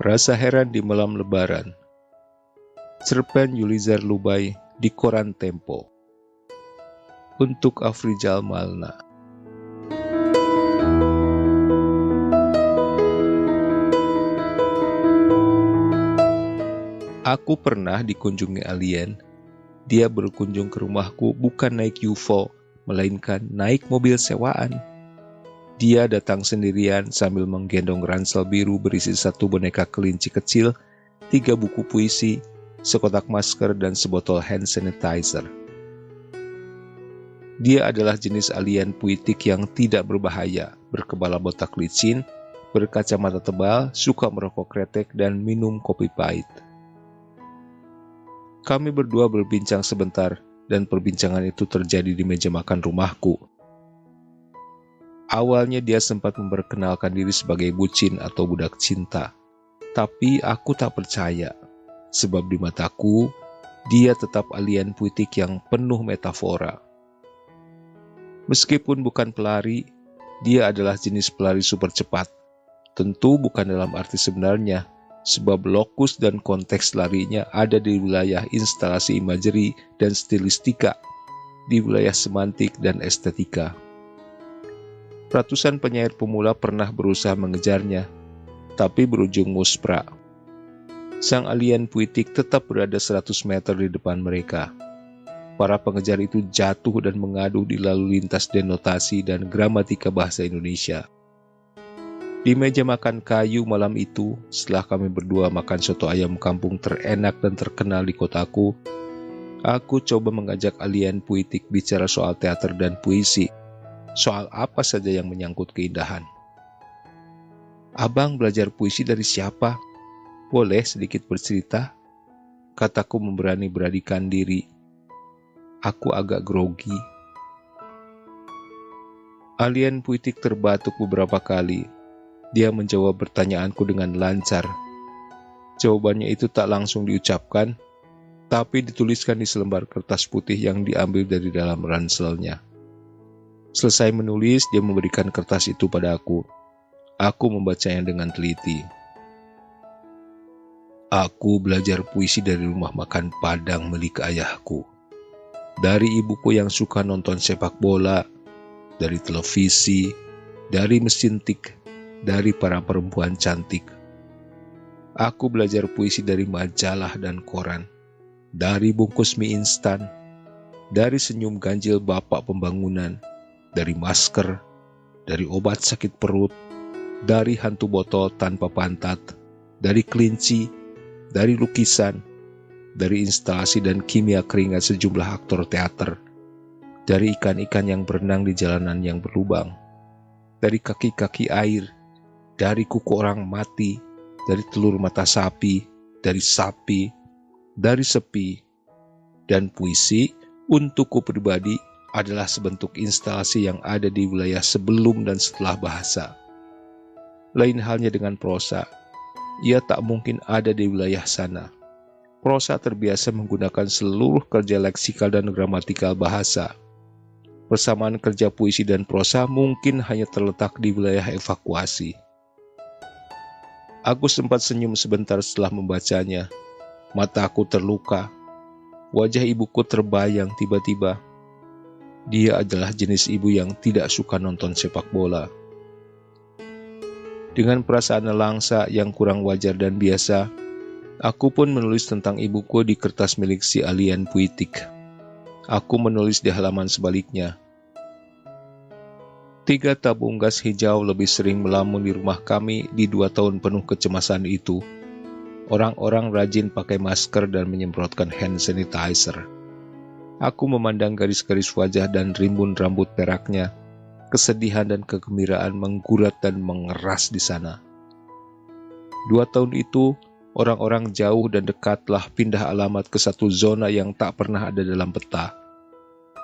Rasa heran di malam lebaran. Cerpen Yulizar Lubai di Koran Tempo. Untuk Afrizal Malna. Aku pernah dikunjungi alien. Dia berkunjung ke rumahku bukan naik UFO, melainkan naik mobil sewaan. Dia datang sendirian sambil menggendong ransel biru berisi 1 boneka kelinci kecil, 3 buku puisi, sekotak masker, dan sebotol hand sanitizer. Dia adalah jenis alien puitik yang tidak berbahaya, berkepala botak licin, berkacamata tebal, suka merokok kretek, dan minum kopi pahit. Kami berdua berbincang sebentar, dan perbincangan itu terjadi di meja makan rumahku. Awalnya dia sempat memperkenalkan diri sebagai bucin atau budak cinta, tapi aku tak percaya, sebab di mataku, dia tetap alien puitik yang penuh metafora. Meskipun bukan pelari, dia adalah jenis pelari super cepat. Tentu bukan dalam arti sebenarnya, sebab lokus dan konteks larinya ada di wilayah instalasi imagery dan stilistika, di wilayah semantik dan estetika. Ratusan penyair pemula pernah berusaha mengejarnya, tapi berujung muspra. Sang alien puitik tetap berada 100 meter di depan mereka. Para pengejar itu jatuh dan mengadu di lalu lintas denotasi dan gramatika bahasa Indonesia. Di meja makan kayu malam itu, setelah kami berdua makan soto ayam kampung terenak dan terkenal di kotaku, aku coba mengajak alien puitik bicara soal teater dan puisi, soal apa saja yang menyangkut keindahan. "Abang belajar puisi dari siapa? Boleh sedikit bercerita?" kataku memberani-beranikan diri. Aku agak grogi. Alien puitik terbatuk beberapa kali. Dia menjawab pertanyaanku dengan lancar. Jawabannya itu tak langsung diucapkan, tapi dituliskan di selembar kertas putih yang diambil dari dalam ranselnya. Selesai menulis, dia memberikan kertas itu pada aku. Aku membacanya dengan teliti. "Aku belajar puisi dari rumah makan Padang milik ayahku. Dari ibuku yang suka nonton sepak bola, dari televisi, dari mesin tik, dari para perempuan cantik. Aku belajar puisi dari majalah dan koran, dari bungkus mie instan, dari senyum ganjil bapak pembangunan, dari masker, dari obat sakit perut, dari hantu botol tanpa pantat, dari kelinci, dari lukisan, dari instalasi dan kimia keringat sejumlah aktor teater, dari ikan-ikan yang berenang di jalanan yang berlubang, dari kaki-kaki air, dari kuku orang mati, dari telur mata sapi, dari sepi, dan puisi untukku pribadi adalah sebentuk instalasi yang ada di wilayah sebelum dan setelah bahasa. Lain halnya dengan prosa, ia tak mungkin ada di wilayah sana. Prosa terbiasa menggunakan seluruh kerja leksikal dan gramatikal bahasa. Persamaan kerja puisi dan prosa mungkin hanya terletak di wilayah evakuasi. Aku sempat senyum sebentar setelah membacanya. Mataku terluka. Wajah ibuku terbayang tiba-tiba. Dia adalah jenis ibu yang tidak suka nonton sepak bola. Dengan perasaan nelangsa yang kurang wajar dan biasa, aku pun menulis tentang ibuku di kertas milik si alien puitik. Aku menulis di halaman sebaliknya. 3 tabung gas hijau lebih sering melamun di rumah kami di 2 tahun penuh kecemasan itu. Orang-orang rajin pakai masker dan menyemprotkan hand sanitizer. Aku memandang garis-garis wajah dan rimbun rambut peraknya. Kesedihan dan kegembiraan menggurat dan mengeras di sana. 2 tahun itu, orang-orang jauh dan dekat telah pindah alamat ke satu zona yang tak pernah ada dalam peta.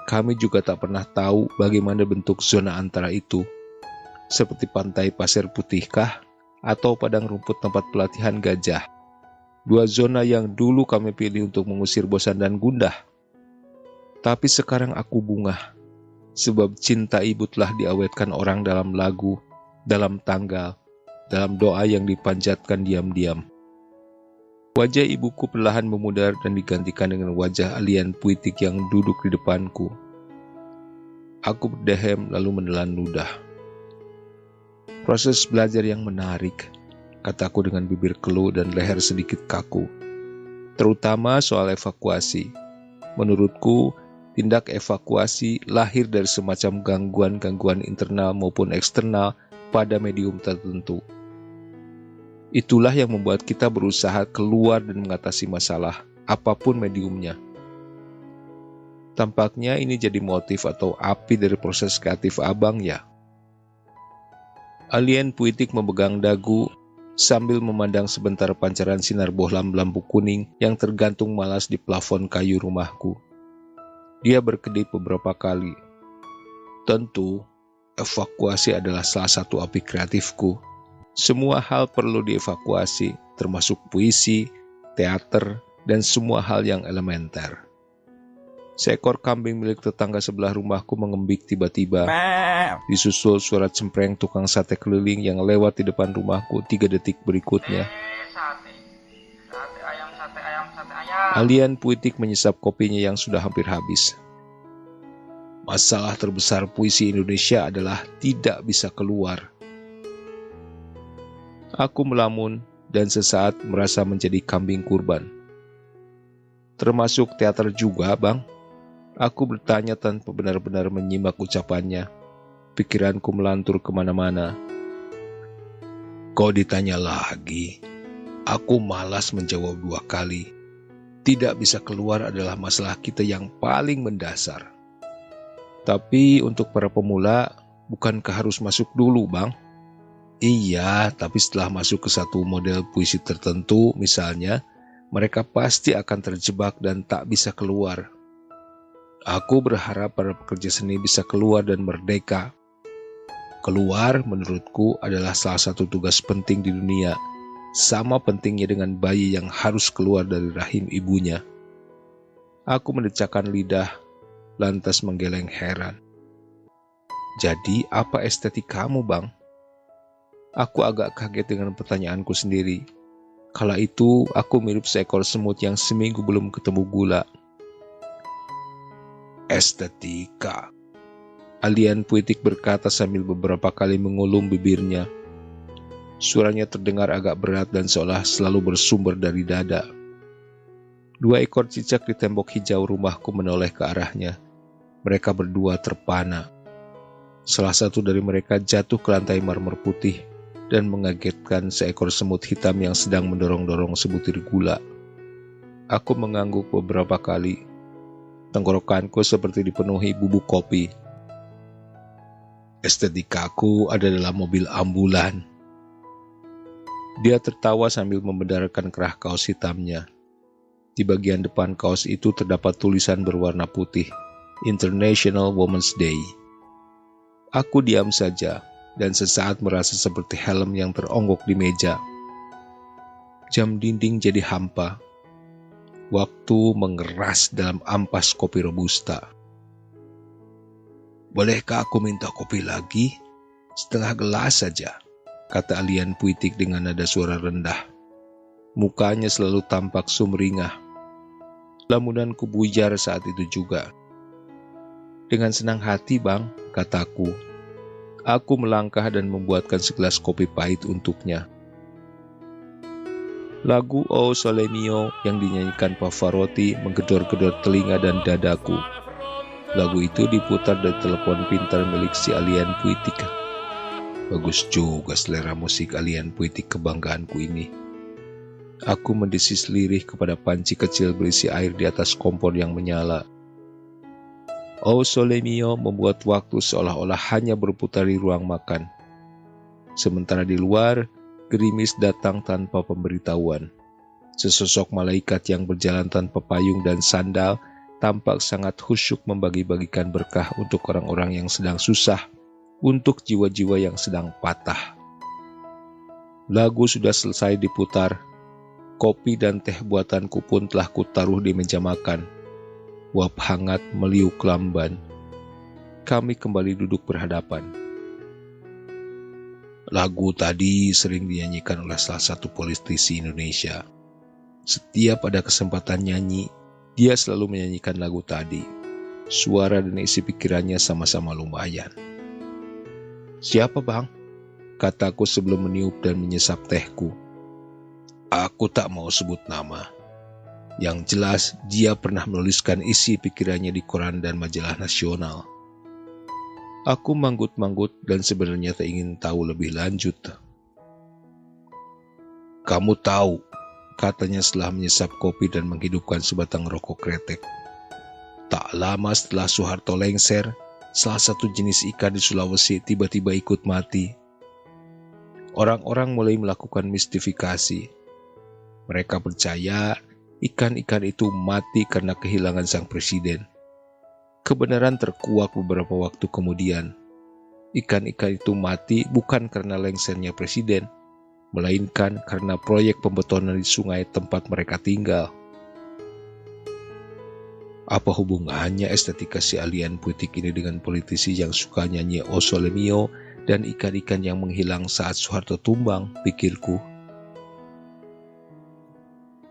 Kami juga tak pernah tahu bagaimana bentuk zona antara itu. Seperti pantai pasir putihkah atau padang rumput tempat pelatihan gajah. 2 zona yang dulu kami pilih untuk mengusir bosan dan gundah. Tapi sekarang aku bungah, sebab cinta ibu telah diawetkan orang dalam lagu, dalam tanggal, dalam doa yang dipanjatkan diam-diam. Wajah ibuku perlahan memudar dan digantikan dengan wajah alien puitik yang duduk di depanku. Aku berdehem lalu menelan ludah. Proses belajar yang menarik, kataku dengan bibir keluh dan leher sedikit kaku. Terutama soal evakuasi. Menurutku, tindak evakuasi lahir dari semacam gangguan-gangguan internal maupun eksternal pada medium tertentu. Itulah yang membuat kita berusaha keluar dan mengatasi masalah, apapun mediumnya. Tampaknya ini jadi motif atau api dari proses kreatif abang ya. Alien puitik memegang dagu sambil memandang sebentar pancaran sinar bohlam lampu kuning yang tergantung malas di plafon kayu rumahku. Dia berkedip beberapa kali. Tentu, evakuasi adalah salah satu api kreatifku. Semua hal perlu dievakuasi, termasuk puisi, teater, dan semua hal yang elementer. Seekor kambing milik tetangga sebelah rumahku mengembik tiba-tiba. Disusul suara cempreng tukang sate keliling yang lewat di depan rumahku 3 detik berikutnya. Sate ayam. Alien puitik menyesap kopinya yang sudah hampir habis. Masalah terbesar puisi Indonesia adalah tidak bisa keluar. Aku melamun dan sesaat merasa menjadi kambing kurban. Termasuk teater juga, Bang? Aku bertanya tanpa benar-benar menyimak ucapannya. Pikiranku melantur kemana-mana. Kau ditanya lagi. Aku malas menjawab 2 kali. Tidak bisa keluar adalah masalah kita yang paling mendasar. Tapi untuk para pemula, bukankah harus masuk dulu, Bang? Iya, tapi setelah masuk ke satu model puisi tertentu, misalnya, mereka pasti akan terjebak dan tak bisa keluar. Aku berharap para pekerja seni bisa keluar dan merdeka. Keluar, menurutku, adalah salah satu tugas penting di dunia, sama pentingnya dengan bayi yang harus keluar dari rahim ibunya. Aku mendecakkan lidah, lantas menggeleng heran. Jadi, apa estetik kamu, Bang? Aku agak kaget dengan pertanyaanku sendiri. Kala itu, aku mirip seekor semut yang seminggu belum ketemu gula. Estetika. Alien puitik berkata sambil beberapa kali mengulum bibirnya. Suaranya terdengar agak berat dan seolah selalu bersumber dari dada. 2 ekor cicak di tembok hijau rumahku menoleh ke arahnya. Mereka berdua terpana. Salah satu dari mereka jatuh ke lantai marmer putih dan mengagetkan seekor semut hitam yang sedang mendorong-dorong sebutir gula. Aku mengangguk beberapa kali. Tenggorokanku seperti dipenuhi bubuk kopi. Estetikaku ada dalam mobil ambulan. Dia tertawa sambil membedarkan kerah kaos hitamnya. Di bagian depan kaos itu terdapat tulisan berwarna putih, International Women's Day. Aku diam saja dan sesaat merasa seperti helm yang teronggok di meja. Jam dinding jadi hampa. Waktu mengeras dalam ampas kopi robusta. Bolehkah aku minta kopi lagi? Setengah gelas saja, kata alien puitik dengan nada suara rendah. Mukanya selalu tampak sumringah. Lamunanku bujar saat itu juga. Dengan senang hati, Bang, kataku. Aku melangkah dan membuatkan segelas kopi pahit untuknya. Lagu O Sole Mio yang dinyanyikan Pavarotti menggedor-gedor telinga dan dadaku. Lagu itu diputar dari telepon pintar milik si alien puitik. Bagus juga selera musik alien puitik kebanggaanku ini. Aku mendesis lirih kepada panci kecil berisi air di atas kompor yang menyala. O Sole Mio membuat waktu seolah-olah hanya berputar di ruang makan. Sementara di luar, gerimis datang tanpa pemberitahuan. Sesosok malaikat yang berjalan tanpa payung dan sandal tampak sangat khusyuk membagi-bagikan berkah untuk orang-orang yang sedang susah, untuk jiwa-jiwa yang sedang patah. Lagu sudah selesai diputar. Kopi dan teh buatanku pun telah kutaruh di meja makan. Uap hangat meliuk lamban. Kami kembali duduk berhadapan. Lagu tadi sering dinyanyikan oleh salah satu politisi Indonesia. Setiap ada kesempatan nyanyi, dia selalu menyanyikan lagu tadi. Suara dan isi pikirannya sama-sama lumayan. "Siapa, Bang?" kataku sebelum meniup dan menyesap tehku. Aku tak mau sebut nama. Yang jelas, dia pernah menuliskan isi pikirannya di koran dan majalah nasional. Aku manggut-manggut dan sebenarnya tak ingin tahu lebih lanjut. "Kamu tahu," katanya setelah menyesap kopi dan menghidupkan sebatang rokok kretek. "Tak lama setelah Soeharto lengser, salah satu jenis ikan di Sulawesi tiba-tiba ikut mati. Orang-orang mulai melakukan mistifikasi. Mereka percaya ikan-ikan itu mati karena kehilangan sang presiden. Kebenaran terkuak beberapa waktu kemudian. Ikan-ikan itu mati bukan karena lengsernya presiden, melainkan karena proyek pembetonan di sungai tempat mereka tinggal." Apa hubungannya estetika si alien puitik ini dengan politisi yang suka nyanyi O Sole Mio dan ikan-ikan yang menghilang saat Soeharto tumbang, pikirku.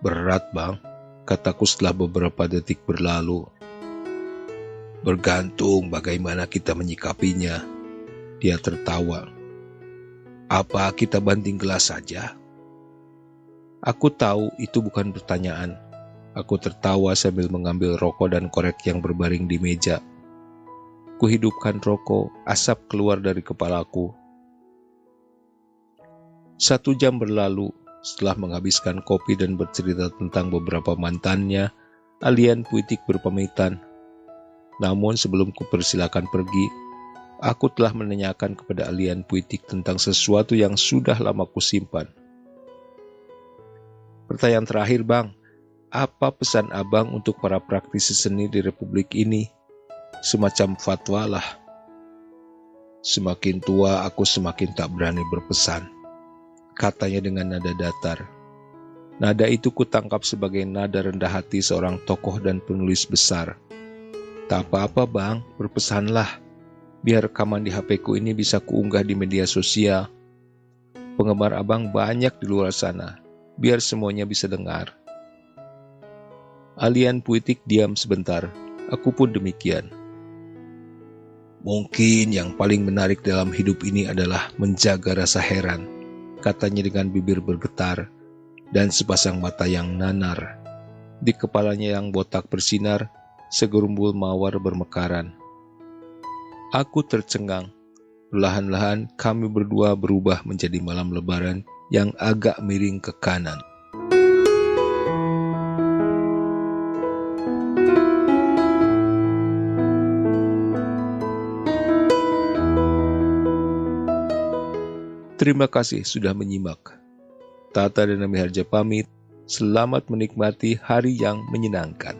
"Berat, Bang," kataku setelah beberapa detik berlalu. "Bergantung bagaimana kita menyikapinya," dia tertawa. "Apa kita banting gelas saja?" Aku tahu itu bukan pertanyaan. Aku tertawa sambil mengambil rokok dan korek yang berbaring di meja. Kuhidupkan rokok, asap keluar dari kepalaku. 1 jam berlalu setelah menghabiskan kopi dan bercerita tentang beberapa mantannya. Alien puitik berpamitan. Namun sebelum kupersilakan pergi, aku telah menanyakan kepada alien puitik tentang sesuatu yang sudah lama kusimpan. "Pertanyaan terakhir, Bang. Apa pesan Abang untuk para praktisi seni di Republik ini? Semacam fatwa lah." "Semakin tua aku semakin tak berani berpesan," katanya dengan nada datar. Nada itu kutangkap sebagai nada rendah hati seorang tokoh dan penulis besar. "Tak apa-apa, Bang, berpesanlah. Biar rekaman di HP-ku ini bisa kuunggah di media sosial. Penggemar Abang banyak di luar sana. Biar semuanya bisa dengar." Alien puitik diam sebentar. Aku pun demikian. "Mungkin yang paling menarik dalam hidup ini adalah menjaga rasa heran," katanya dengan bibir bergetar dan sepasang mata yang nanar. Di kepalanya yang botak bersinar, segerumbul mawar bermekaran. Aku tercengang. Perlahan-lahan kami berdua berubah menjadi malam lebaran yang agak miring ke kanan. Terima kasih sudah menyimak. Tata dan Nami Harja pamit. Selamat menikmati hari yang menyenangkan.